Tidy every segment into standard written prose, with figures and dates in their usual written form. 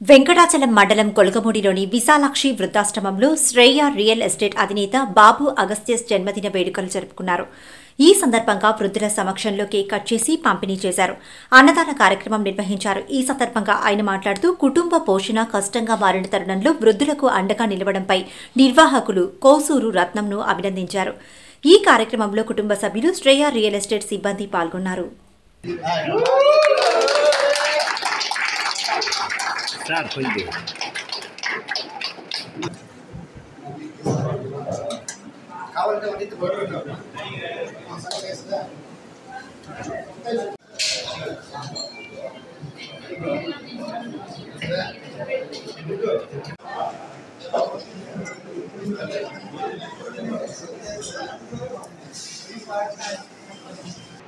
వెంకటాచలం మండలం కొలగమూడిలోని విశాలాక్షి వృద్ధాశ్రమంలో Shreya real estate అధినేత బాబు అగస్త్యస్ జన్మదిన వేడుకలు జరుపుకున్నారు. ఈ సందర్భంగా వృద్ధుల సమక్షంలో కేక్ కట్ చేసి పంపిణీ చేశారు. అన్నదాన కార్యక్రమం నిర్వహించారు. ఈ సందర్భంగా ఆయన మాట్లాడుతూ కుటుంబ పోషణ కష్టంగా మారిన తరుణంలో వృద్ధులకు అండగా నిలవడంపై నిర్వాహకులు కోసూరు రత్నంను అభినందించారు. ఈ కార్యక్రమంలో కుటుంబ సభ్యులు శ్రేయ రియల్ ఎస్టేట్ సిబ్బంది పాల్గొన్నారు.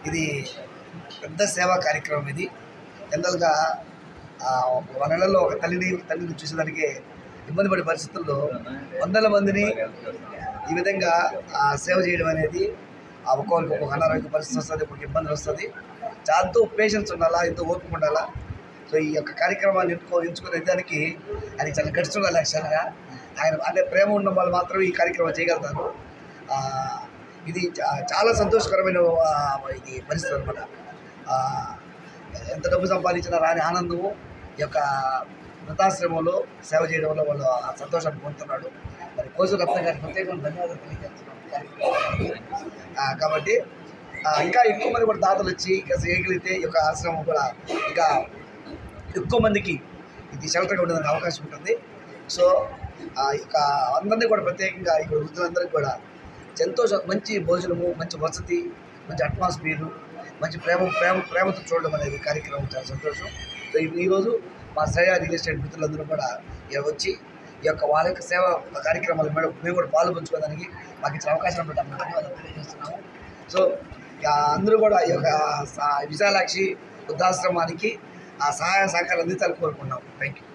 ఇది పెద్ద సేవా కార్యక్రమం. ఇది జనరల్గా ఒక నెలలో ఒక తల్లిని చూసేదానికి ఇబ్బంది పడే పరిస్థితుల్లో వందల మందిని ఈ విధంగా సేవ చేయడం అనేది ఒక్కొక్కరికి ఒక్కొక్క అనారోగ్య పరిస్థితి వస్తుంది, ఒక్కొక్క ఇబ్బందులు వస్తుంది. ఎంతో పేషెన్స్ ఉండాలా, ఎంతో ఓపిక ఉండాలా. సో ఈ యొక్క కార్యక్రమాన్ని ఎంచుకునే దానికి ఆయన చాలా గడిచి ఉండాలి. యాక్చువల్గా ఆయన అంటే ప్రేమ ఉన్న వాళ్ళు మాత్రం ఈ కార్యక్రమం చేయగలుగుతారు. ఇది చాలా సంతోషకరమైన ఇది పరిస్థితి అనమాట. ఎంత డబ్బు సంపాదించినా రాని ఆనందము ఈ యొక్క వృద్ధాశ్రమంలో సేవ చేయడం వల్ల వాళ్ళు ఆ సంతోషాన్ని పొందుతున్నాడు. మరి కోసూరు రత్న గారికి ప్రత్యేకంగా ధన్యవాదాలు తెలియజేస్తున్నాం. కాబట్టి ఇంకా ఎక్కువ మంది కూడా దాతలు వచ్చి ఇంకా చేయగలిగితే ఈ యొక్క ఆశ్రమం కూడా ఇంకా ఎక్కువ మందికి ఇది షెల్టర్గా ఉండడానికి అవకాశం ఉంటుంది. సో ఇక అందరినీ కూడా ప్రత్యేకంగా ఇక్కడ వృద్ధులందరికీ కూడా ఎంతో మంచి భోజనము, మంచి వసతి, మంచి అట్మాస్ఫియరు, మంచి ప్రేమతో చూడడం అనేది కార్యక్రమం చాలా సంతోషం. సో ఈరోజు మా శ్రేయ రియల్ ఎస్టేట్ మిత్రులందరూ కూడా వచ్చి ఈ యొక్క వాళ్ళ యొక్క సేవ కార్యక్రమాలు మేము కూడా పాల్పంచుకోవడానికి మాకు ఇచ్చిన అవకాశం బట్టి ధన్యవాదాలు తెలియజేస్తున్నాము. సో అందరూ కూడా ఈ యొక్క విశాలాక్షి వృద్ధాశ్రమానికి సహాయ సహకారాలు అందించాలని కోరుకున్నాము. Thank you.